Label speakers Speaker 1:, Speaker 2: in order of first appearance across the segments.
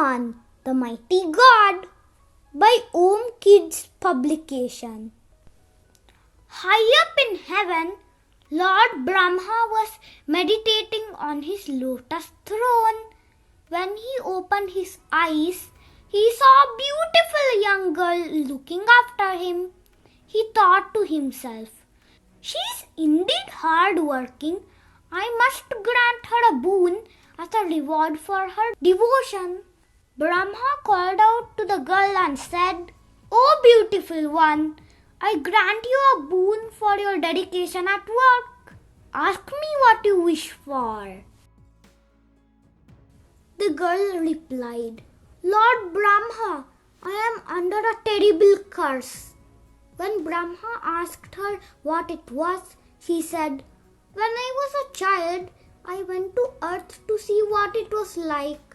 Speaker 1: Hanuman, the Mighty God, by Om Kids Publication. High up in heaven, Lord Brahma was meditating on his lotus throne. When he opened his eyes, he saw a beautiful young girl looking after him. He thought to himself, "She is indeed hard-working. I must grant her a boon as a reward for her devotion." Brahma called out to the girl and said, "O beautiful one, I grant you a boon for your dedication at work. Ask me what you wish for." The girl replied, "Lord Brahma, I am under a terrible curse." When Brahma asked her what it was, she said, "When I was a child, I went to earth to see what it was like.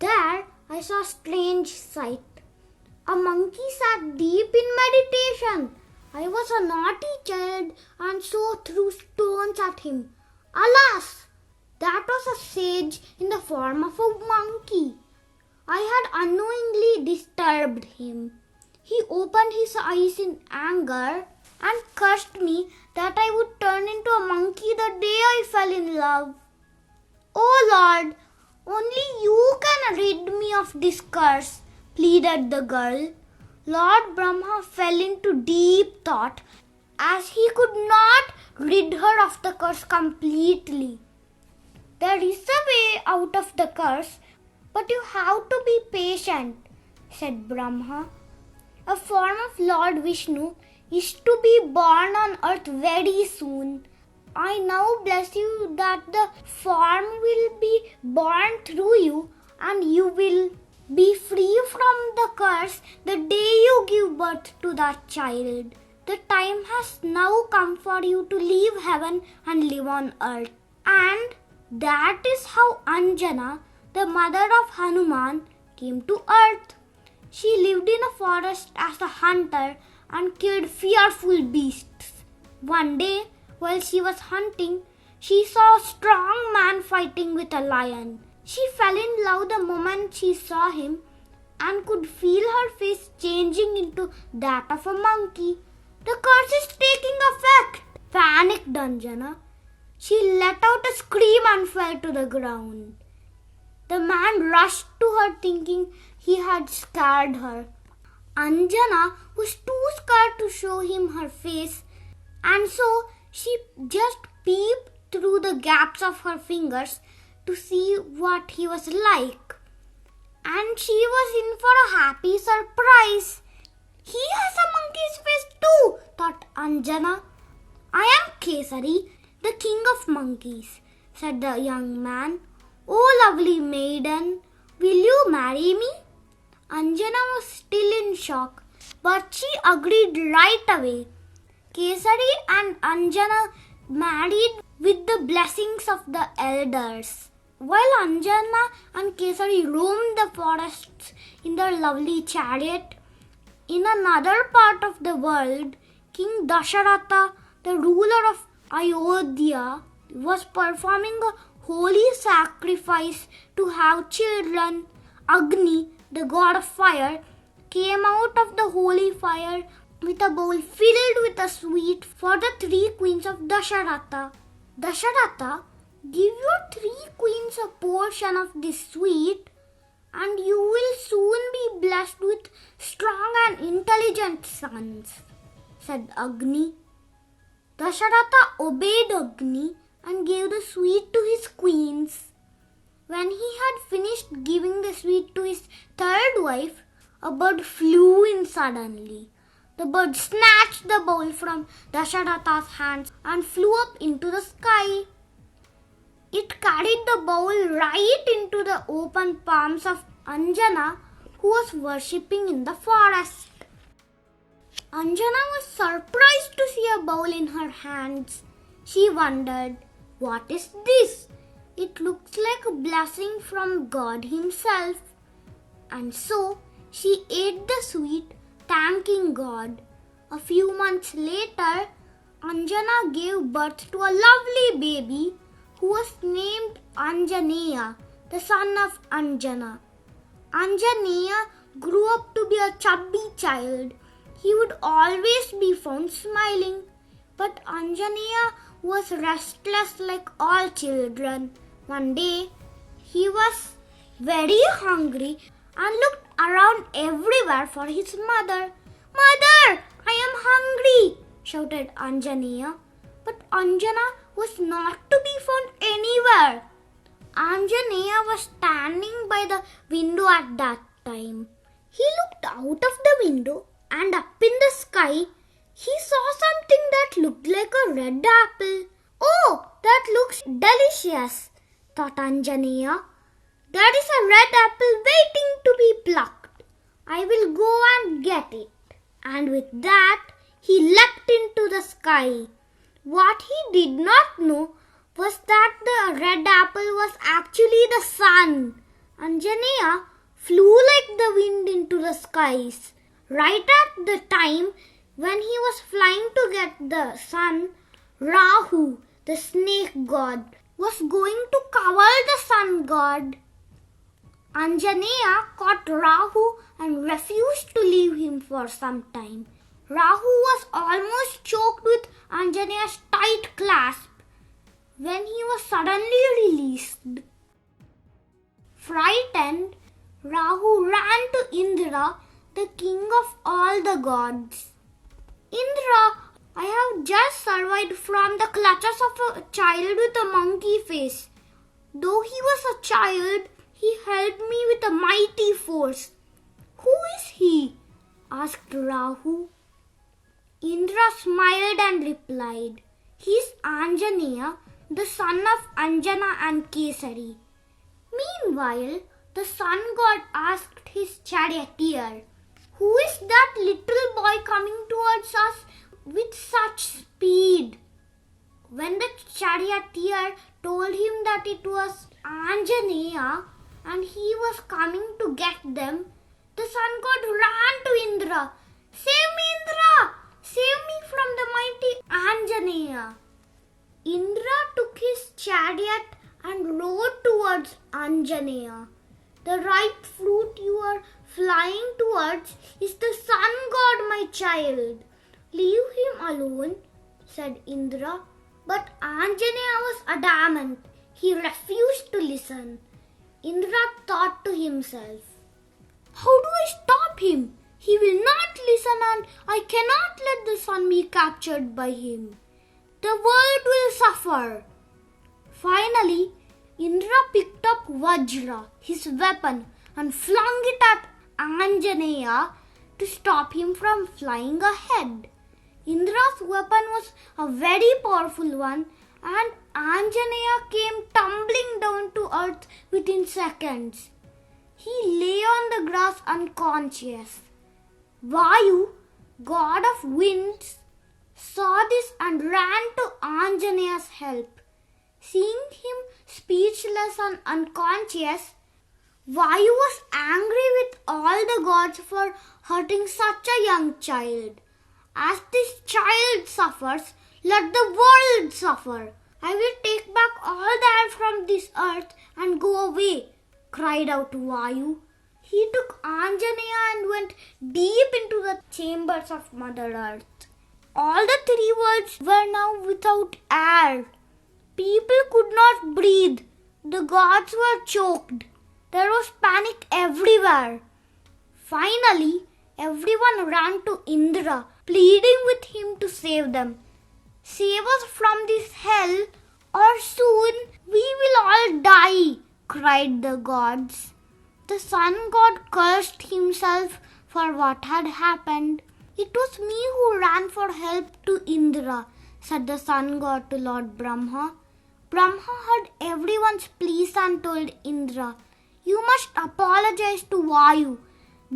Speaker 1: There I saw a strange sight. A monkey sat deep in meditation. I was a naughty child and so threw stones at him. Alas, that was a sage in the form of a monkey. I had unknowingly disturbed him. He opened his eyes in anger and cursed me that I would turn into a monkey the day I fell in love. Oh Lord, only you can rid me of this curse," pleaded the girl. Lord Brahma fell into deep thought as he could not rid her of the curse completely. "There is a way out of the curse, but you have to be patient," said Brahma. "A form of Lord Vishnu is to be born on earth very soon. I now bless you that the form will be born through you and you will be free from the curse the day you give birth to that child. The time has now come for you to leave heaven and live on earth." And that is how Anjana, the mother of Hanuman, came to earth. She lived in a forest as a hunter and killed fearful beasts. One day, while she was hunting, she saw a strong man fighting with a lion. She fell in love the moment she saw him and could feel her face changing into that of a monkey. "The curse is taking effect," panicked Anjana. She let out a scream and fell to the ground. The man rushed to her thinking he had scared her. Anjana was too scared to show him her face, and so she just peeped through the gaps of her fingers to see what he was like. And she was in for a happy surprise. "He has a monkey's face too," thought Anjana. "I am Kesari, the king of monkeys," said the young man. "Oh lovely maiden, will you marry me?" Anjana was still in shock, but she agreed right away. Kesari and Anjana married with the blessings of the elders. While Anjana and Kesari roamed the forests in their lovely chariot, in another part of the world, King Dasharatha, the ruler of Ayodhya, was performing a holy sacrifice to have children. Agni, the god of fire, came out of the holy fire with a bowl filled with a sweet for the 3 queens of Dasharatha. "Dasharatha, give your 3 queens a portion of this sweet, and you will soon be blessed with strong and intelligent sons," said Agni. Dasharatha obeyed Agni and gave the sweet to his queens. When he had finished giving the sweet to his 3rd wife, a bird flew in suddenly. The bird snatched the bowl from Dasharatha's hands and flew up into the sky. It carried the bowl right into the open palms of Anjana, who was worshipping in the forest. Anjana was surprised to see a bowl in her hands. She wondered, "What is this? It looks like a blessing from God himself." And so she ate the sweet, thanking God. A few months later, Anjana gave birth to a lovely baby who was named Anjaneya, the son of Anjana. Anjaneya grew up to be a chubby child. He would always be found smiling. But Anjaneya was restless like all children. One day, he was very hungry and looked around everywhere for his mother. "Mother, I am hungry," shouted Anjaneya. But Anjana was not to be found anywhere. Anjaneya was standing by the window at that time. He looked out of the window and up in the sky. He saw something that looked like a red apple. "Oh, that looks delicious," thought Anjaneya. "There is a red apple waiting to be plucked. I will go and get it." And with that, he leapt into the sky. What he did not know was that the red apple was actually the sun. Anjaneya flew like the wind into the skies. Right at the time when he was flying to get the sun, Rahu, the snake god, was going to cover the sun god. Anjaneya caught Rahu and refused to leave him for some time. Rahu was almost choked with Anjaneya's tight clasp when he was suddenly released. Frightened, Rahu ran to Indra, the king of all the gods. "Indra, I have just survived from the clutches of a child with a monkey face. Though he was a child, he helped me with a mighty force." "Who is he?" asked Rahu. Indra smiled and replied, "He is Anjaneya, the son of Anjana and Kesari." Meanwhile, the sun god asked his charioteer, "Who is that little boy coming towards us with such speed?" When the charioteer told him that it was Anjaneya and he was coming to get them, the sun god ran to Indra. "Save me, Indra! Save me from the mighty Anjaneya." Indra took his chariot and rode towards Anjaneya. "The ripe fruit you are flying towards is the sun god, my child. Leave him alone," said Indra. But Anjaneya was adamant. He refused to listen. Indra thought to himself, "How do I stop him? He will not listen and I cannot let the sun be captured by him. The world will suffer." Finally, Indra picked up Vajra, his weapon, and flung it at Anjaneya to stop him from flying ahead. Indra's weapon was a very powerful one, and Anjaneya came tumbling down to earth within seconds. He lay on the grass unconscious. Vayu, god of winds, saw this and ran to Anjaneya's help. Seeing him speechless and unconscious, Vayu was angry with all the gods for hurting such a young child. "As this child suffers, let the world suffer. I will take back all the air from this earth and go away," cried out Vayu. He took Anjaneya and went deep into the chambers of Mother Earth. All the three worlds were now without air. People could not breathe. The gods were choked. There was panic everywhere. Finally, everyone ran to Indra, pleading with him to save them. "Save us from this hell, or soon we will all die," cried the gods. The sun god cursed himself for what had happened. "It was me who ran for help to Indra," said the sun god to Lord Brahma. Brahma heard everyone's pleas and told Indra, "You must apologize to Vayu.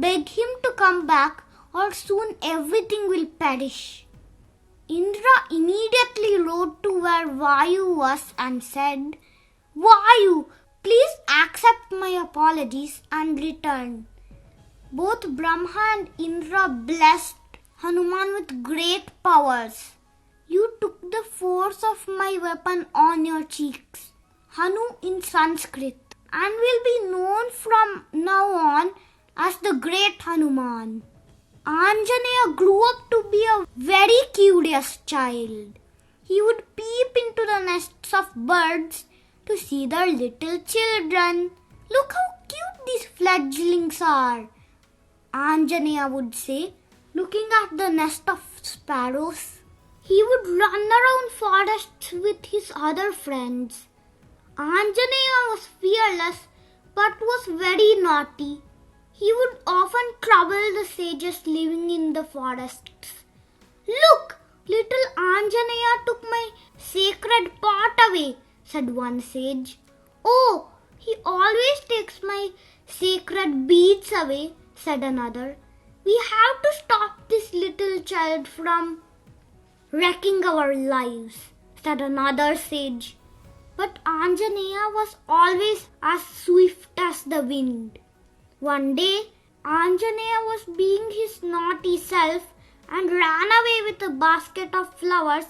Speaker 1: Beg him to come back or soon everything will perish." Indra immediately rode to where Vayu was and said, "Vayu, please accept my apologies and return." Both Brahma and Indra blessed Hanuman with great powers. "You took the force of my weapon on your cheeks," Hanu in Sanskrit, and will be known from now on as the great Hanuman. Anjaneya grew up to be a very curious child. He would peep into the nests of birds to see their little children. Look how cute these fledglings are, Anjaneya would say, looking at the nest of sparrows. He would run around forests with his other friends. Anjaneya was fearless but was very naughty. He would often trouble the sages living in the forests. Look, little Anjaneya took my sacred pot away, said one sage. Oh, he always takes my sacred beads away, said another. We have to stop this little child from wrecking our lives, said another sage. But Anjaneya was always as swift as the wind. One day, Anjaneya was being his naughty self and ran away with a basket of flowers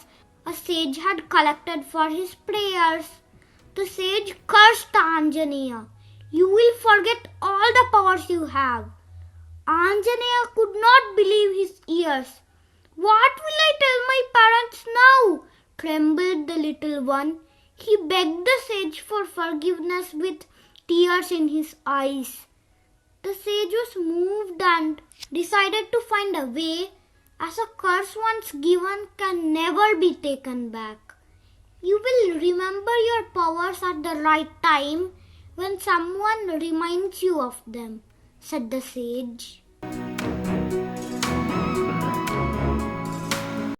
Speaker 1: a sage had collected for his prayers. The sage cursed Anjaneya. You will forget all the powers you have. Anjaneya could not believe his ears. What will I tell my parents now? Trembled the little one. He begged the sage for forgiveness with tears in his eyes. The sage was moved and decided to find a way, as a curse once given can never be taken back. You will remember your powers at the right time when someone reminds you of them, said the sage.